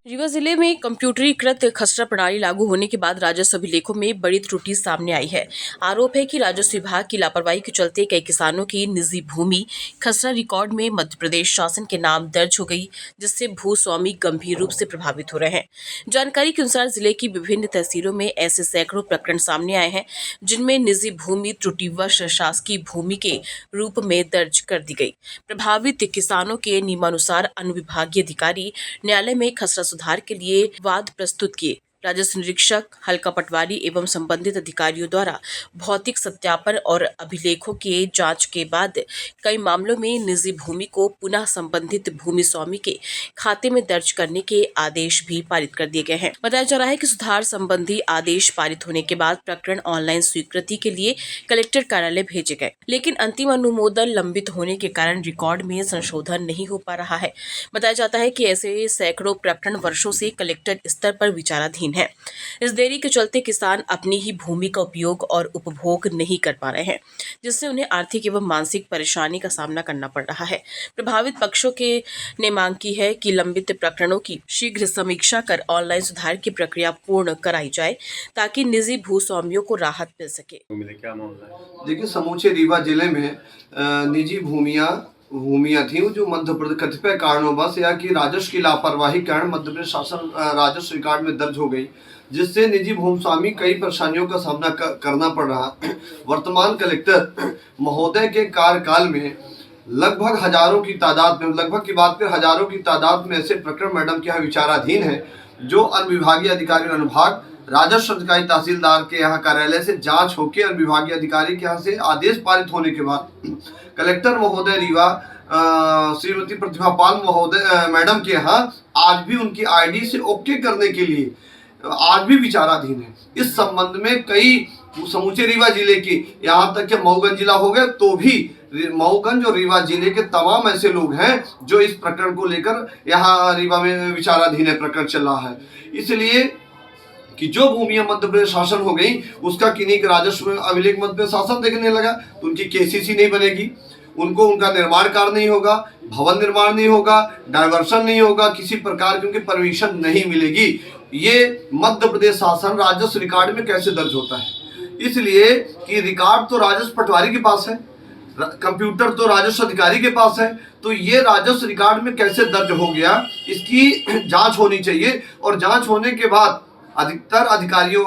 रीवा जिले में कंप्यूटरीकृत खसरा प्रणाली लागू होने के बाद राजस्व अभिलेखों में बड़ी त्रुटि सामने आई है। आरोप है कि राजस्व विभाग की लापरवाही के चलते कई किसानों की निजी भूमि खसरा रिकॉर्ड में मध्य प्रदेश शासन के नाम दर्ज हो गई, जिससे भूस्वामी गंभीर रूप से प्रभावित हो रहे हैं। जानकारी के अनुसार जिले की विभिन्न तहसीलों में ऐसे सैकड़ों प्रकरण सामने आए हैं, जिनमें निजी भूमि त्रुटिवश शासकीय भूमि के रूप में दर्ज कर दी गई। प्रभावित किसानों के नियमानुसार अनुविभागीय अधिकारी न्यायालय में खसरा सुधार के लिए वाद प्रस्तुत किए। राजस्व निरीक्षक, हल्का पटवारी एवं संबंधित अधिकारियों द्वारा भौतिक सत्यापन और अभिलेखों के जांच के बाद कई मामलों में निजी भूमि को पुनः संबंधित भूमि स्वामी के खाते में दर्ज करने के आदेश भी पारित कर दिए गए हैं। बताया जा रहा है कि सुधार संबंधी आदेश पारित होने के बाद प्रकरण ऑनलाइन स्वीकृति के लिए कलेक्टर कार्यालय भेजे गए, लेकिन अंतिम अनुमोदन लंबित होने के कारण रिकॉर्ड में संशोधन नहीं हो पा रहा है। बताया जाता है कि ऐसे सैकड़ों प्रकरण वर्षों से कलेक्टर स्तर पर विचाराधीन है। इस देरी के चलते किसान अपनी ही भूमि का उपयोग और उपभोग नहीं कर पा रहे हैं, जिससे उन्हें आर्थिक एवं मानसिक परेशानी का सामना करना पड़ रहा है। प्रभावित पक्षों के ने मांग की है कि लंबित प्रकरणों की शीघ्र समीक्षा कर ऑनलाइन सुधार की प्रक्रिया पूर्ण कराई जाए, ताकि निजी भूस्वामियों को राहत मिल सके। क्या मामला है? देखिए, समूचे रीवा जिले में निजी भूमियां थी जो मध्य प्रदेश कतिपय कारणों या कि राजस्व की लापरवाही कारण मध्य प्रदेश शासन राजस्व रिकॉर्ड में दर्ज हो गई, जिससे निजी भूस्वामी कई परेशानियों का सामना करना पड़ रहा। वर्तमान कलेक्टर महोदय के कार्यकाल में लगभग हजारों की तादाद में हजारों की तादाद में ऐसे प्रकरण मैडम के यहाँ विचाराधीन है, जो अनुविभागीय अधिकारी अनुभाग राजस्व अधिकारी तहसीलदार के यहाँ कार्यालय से जांच होकर अनुविभागीय अधिकारी के यहाँ से आदेश पारित होने के बाद कलेक्टर महोदय रीवा श्रीमती प्रतिभा पाल महोदय मैडम के यहाँ आज भी उनकी आईडी से ओके करने के लिए आज भी विचाराधीन है। इस संबंध में कई समूचे रीवा जिले की, यहाँ तक कि मऊगंज जिला हो गया, तो भी मऊगंज और रीवा जिले के तमाम ऐसे लोग हैं जो इस प्रकरण को लेकर यहाँ रीवा में विचाराधीन है, प्रकरण चल रहा है। इसलिए कि जो भूमियां मध्य प्रदेश शासन हो गई, उसका किन्हीं के राजस्व अभिलेख मध्य प्रदेश शासन देखने लगा, तो उनकी केसीसी नहीं बनेगी, उनका निर्माण कार्य नहीं होगा, भवन निर्माण नहीं होगा, डायवर्सन नहीं होगा, किसी प्रकार की उनकी परमिशन नहीं मिलेगी। ये मध्य प्रदेश शासन राजस्व रिकॉर्ड में कैसे दर्ज होता है? इसलिए कि रिकॉर्ड तो राजस्व पटवारी के पास है, कंप्यूटर तो राजस्व अधिकारी के पास है, तो ये राजस्व रिकॉर्ड में कैसे दर्ज हो गया, इसकी जांच होनी चाहिए। और जांच होने के बाद अधिकतर अधिकारियों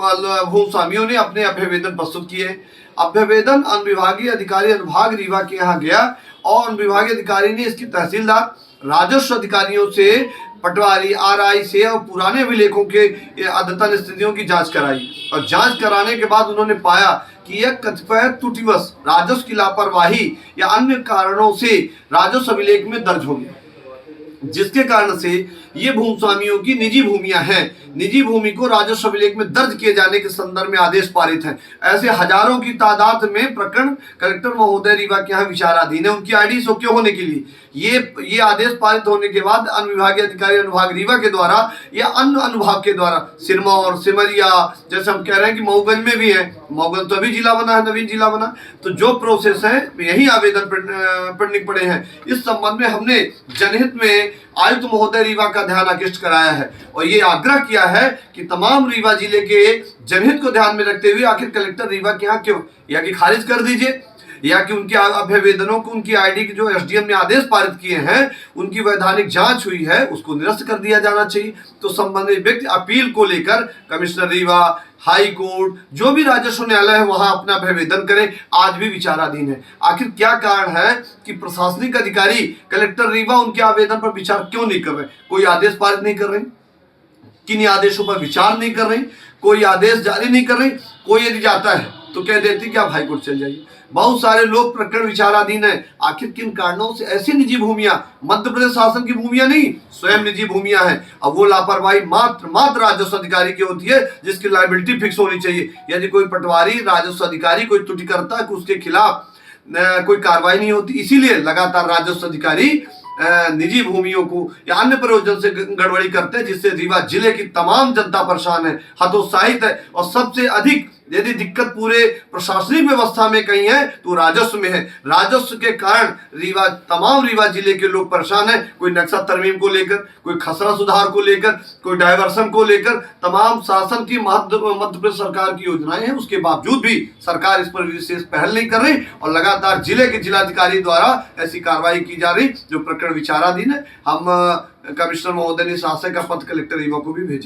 भूस्वामियों ने अपने अभ्यवेदन प्रस्तुत किए। अभ्यवेदन अनुविभागीय अधिकारी अनुभाग रीवा के यहाँ गया और अनुविभागीय अधिकारी ने इसकी तहसीलदार, राजस्व अधिकारियों से, पटवारी, आरआई से और पुराने अभिलेखों के अद्यतन स्थितियों की जांच कराई। और जांच कराने के बाद उन्होंने पाया कि यह कतिपय त्रुटिवश राजस्व की लापरवाही या अन्य कारणों से राजस्व अभिलेख में दर्ज हो गया, जिसके कारण से ये भूस्वामियों की निजी भूमियां हैं। निजी भूमि को राजस्व अभिलेख में दर्ज किए जाने के संदर्भ में आदेश पारित हैं। ऐसे हजारों की तादाद में प्रकरण कलेक्टर महोदय रीवा के यहाँ विचाराधीन है, उनकी आईडी ओके होने के लिए। ये आदेश पारित होने के बाद अनुविभागीय अधिकारी अनुभाग रीवा के द्वारा या अन्य अनुभाग के द्वारा सिरमौर, सिमरिया, जैसे हम कह रहे हैं कि मऊगंज में भी है, मऊगंज तो अभी जिला बना है, नवीन जिला बना, तो जो प्रोसेस है यही आवेदन पेंडिंग पड़े हैं। इस संबंध में हमने जनहित में आयुक्त महोदय रीवा का ध्यान आकृष्ट कराया है और ये आग्रह किया है कि तमाम रीवा जिले के जनहित को ध्यान में रखते हुए आखिर कलेक्टर रीवा के यहाँ क्यों या कि खारिज कर दीजिए, या कि उनके अभ्यवेदनों को, उनकी आईडी के जो एसडीएम ने आदेश पारित किए हैं, उनकी वैधानिक जांच हुई है, उसको निरस्त कर दिया जाना चाहिए। तो संबंधित व्यक्ति अपील को लेकर कमिश्नर रीवा, हाई कोर्ट, जो भी राजस्व न्यायालय है, वहां अपना अभ्यवेदन करें, आज भी विचाराधीन है। आखिर क्या कारण है कि प्रशासनिक अधिकारी कलेक्टर रीवा उनके आवेदन पर विचार क्यों नहीं कर रहे? कोई आदेश पारित नहीं कर रहे, किन्हीं आदेशों पर विचार नहीं कर रहे, कोई आदेश जारी नहीं कर रहे। कोई यदि जाता है तो कह देती कि आप हाईकोर्ट चल जाइए। बहुत सारे लोग प्रकरण विचाराधीन है। आखिर किन कारणों से ऐसी निजी भूमियां, मध्य प्रदेश शासन की भूमियां नहीं, स्वयं निजी भूमियां हैं। अब वो लापरवाही मात्र राजस्व अधिकारी की होती है, जिसकी लायबिलिटी फिक्स होनी चाहिए। यदि कोई पटवारी, राजस्व अधिकारी कोई त्रुटि करता है, उसके खिलाफ कोई कार्रवाई नहीं होती। इसीलिए लगातार राजस्व अधिकारी निजी भूमियों को या अन्य प्रयोजन से गड़बड़ी करते हैं, जिससे रीवा जिले की तमाम जनता परेशान है, हतोत्साहित है और सबसे अधिक यदि दिक्कत पूरे प्रशासनिक व्यवस्था में कहीं है तो राजस्व में है। राजस्व के कारण तमाम रीवा जिले के लोग परेशान हैं। कोई नक्शा तरमीम को लेकर, कोई खसरा सुधार को लेकर, कोई डायवर्सन को लेकर, तमाम शासन की मध्य प्रदेश सरकार की योजनाएं हैं, उसके बावजूद भी सरकार इस पर विशेष पहल नहीं कर रही और लगातार जिले के जिलाधिकारी द्वारा ऐसी कार्रवाई की जा रही जो प्रकरण विचाराधीन है। हम कमिश्नर महोदय ने शासन का पत्र कलेक्टर रीवा को भी भेजा है।